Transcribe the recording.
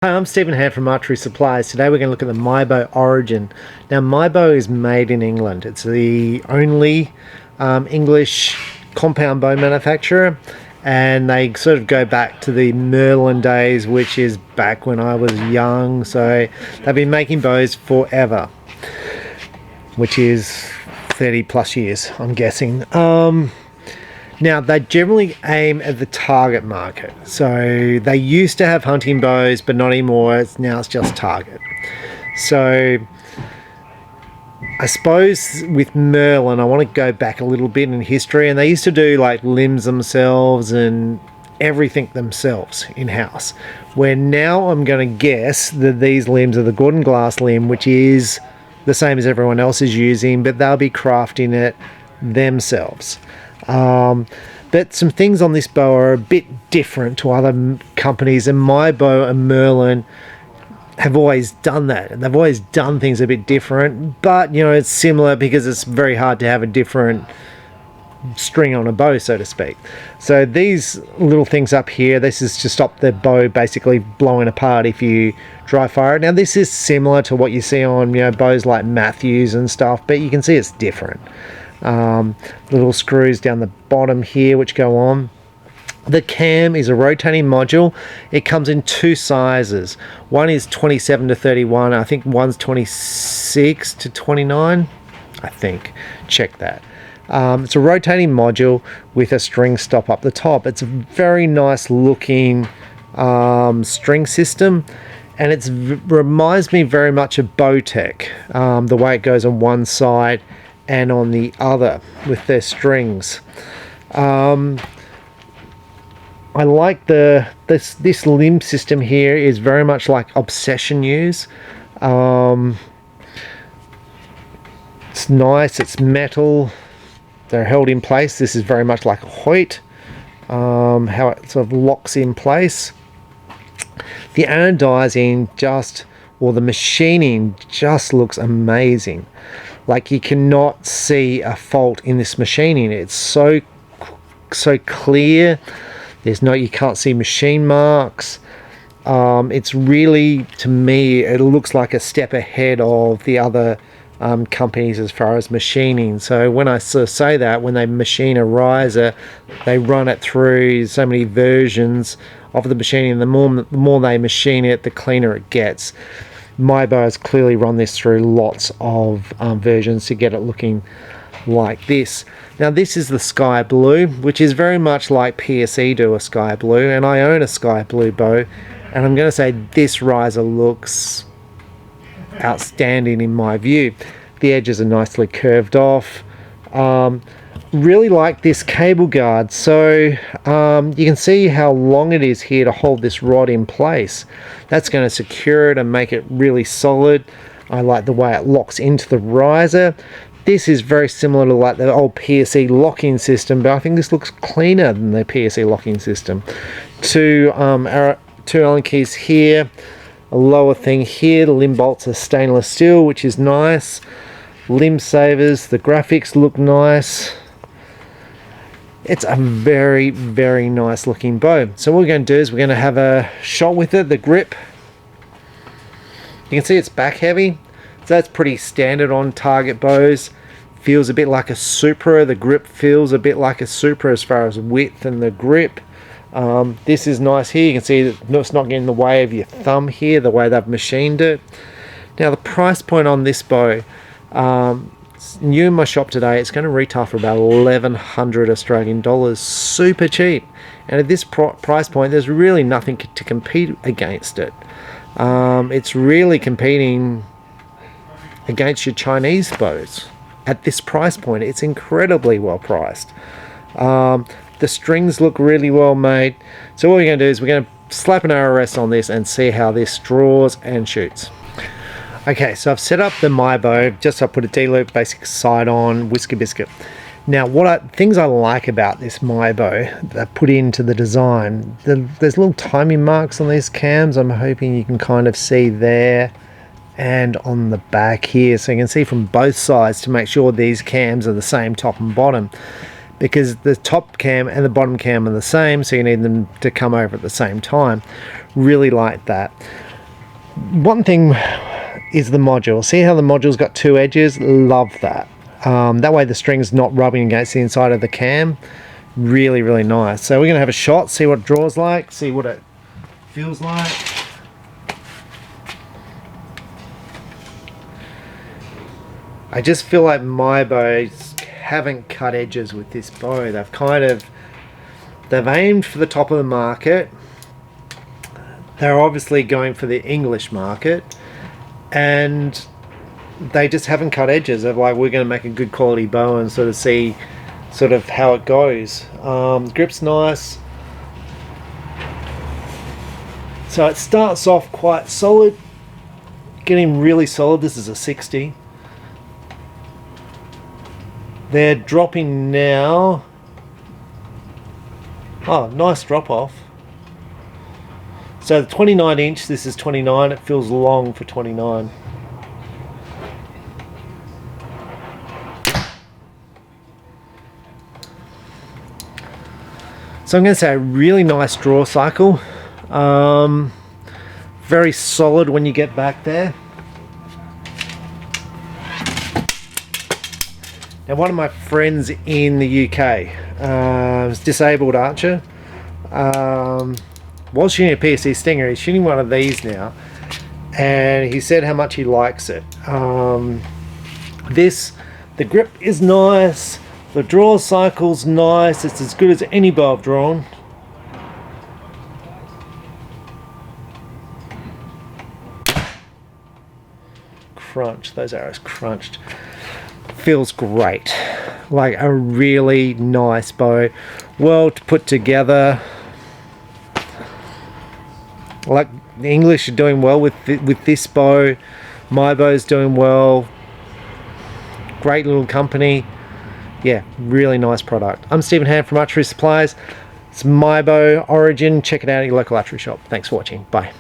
Hi, I'm Stephen here from Archery Supplies. Today we're going to look at the Mybo Origin. Now Mybo is made in England. It's the only English compound bow manufacturer, and they sort of go back to the Merlin days, which is back when I was young. So they've been making bows forever, which is 30 plus years, I'm guessing. Now, they generally aim at the target market. So they used to have hunting bows, but not anymore. Now it's just target. So I suppose with Merlin, I want to go back a little bit in history. And they used to do like limbs themselves and everything themselves in-house. Where now I'm going to guess that these limbs are the Gordon Glass limb, which is the same as everyone else is using, but they'll be crafting it themselves. But some things on this bow are a bit different to other companies, and Mybo and Merlin have always done that, and they've always done things a bit different, but you know, it's similar because it's very hard to have a different string on a bow, so to speak. So these little things up here, this is to stop the bow basically blowing apart if you dry fire it. Now this is similar to what you see on, you know, bows like Matthews and stuff, but you can see it's different. Little screws down the bottom here which go on. The cam is a rotating module. It comes in two sizes. One is 27 to 31. I think one's 26 to 29. I think. Check that. It's a rotating module with a string stop up the top. It's a very nice looking string system, and it reminds me very much of Bowtech, the way it goes on one side and on the other with their strings. I like this limb system here is very much like Obsession use. It's nice, it's metal, they're held in place. This is very much like a Hoyt, how it sort of locks in place. The anodizing or the machining just looks amazing. Like, you cannot see a fault in this machining. It's so clear. You can't see machine marks. It's really, to me, it looks like a step ahead of the other companies as far as machining. So when I sort of say that, when they machine a riser, they run it through so many versions of the machining. The more they machine it, the cleaner it gets. Mybo has clearly run this through lots of versions to get it looking like this. Now this is the sky blue, which is very much like PSE do a sky blue, and I own a sky blue bow, and I'm going to say this riser looks outstanding in my view. The edges are nicely curved off. Really like this cable guard. So you can see how long it is here to hold this rod in place. That's going to secure it and make it really solid. I like the way it locks into the riser. This is very similar to like the old PSE locking system, but I think this looks cleaner than the PSE locking system. Two Allen keys here, a lower thing here. The limb bolts are stainless steel, which is nice. Limb savers, the graphics look nice. It's a very, very nice looking bow. So what we're going to do is we're going to have a shot with it. The grip, you can see it's back heavy, so that's pretty standard on target bows. Feels a bit like a Supra. The grip feels a bit like a Supra as far as width and the grip. This is nice here. You can see that it's not getting in the way of your thumb here, the way they've machined it. Now the price point on this bow, it's new in my shop today. It's going to retail for about 1,100 Australian dollars. Super cheap, and at this price point there's really nothing to compete against it. It's really competing against your Chinese bows. At this price point, it's incredibly well priced. The strings look really well made. So what we're going to do is we're going to slap an RRS on this and see how this draws and shoots. Okay, so I've set up the Mybo. Just I put a D-loop basic sight on, whisker biscuit. Now, things I like about this Mybo that I put into the design, there's little timing marks on these cams. I'm hoping you can kind of see there and on the back here, so you can see from both sides to make sure these cams are the same top and bottom, because the top cam and the bottom cam are the same, so you need them to come over at the same time. Really like that. One thing is the module. See how the module's got 2 edges? Love that. That way the string's not rubbing against the inside of the cam. Really, really nice. So we're going to have a shot, see what it draws like, see what it feels like. I just feel like Mybo haven't cut edges with this bow. They've aimed for the top of the market. They're obviously going for the English market, and they just haven't cut edges of like, we're going to make a good quality bow and sort of see sort of how it goes. Grip's nice. So it starts off quite solid, getting really solid. This is a 60. They're dropping now. Oh, nice drop off. So the 29 inch, this is 29. It feels long for 29. So I'm going to say a really nice draw cycle. Very solid when you get back there. Now, one of my friends in the UK is disabled archer. Was shooting a PSC Stinger. He's shooting one of these now, and he said how much he likes it. The grip is nice. The draw cycle's nice. It's as good as any bow I've drawn. Crunch. Those arrows crunched. Feels great. Like a really nice bow. Well put together. Like the English are doing well with this bow. Mybo's doing well. Great little company. Yeah, really nice product. I'm Stephen Hand from Archery Supplies. It's Mybo Origin. Check it out at your local archery shop. Thanks for watching. Bye.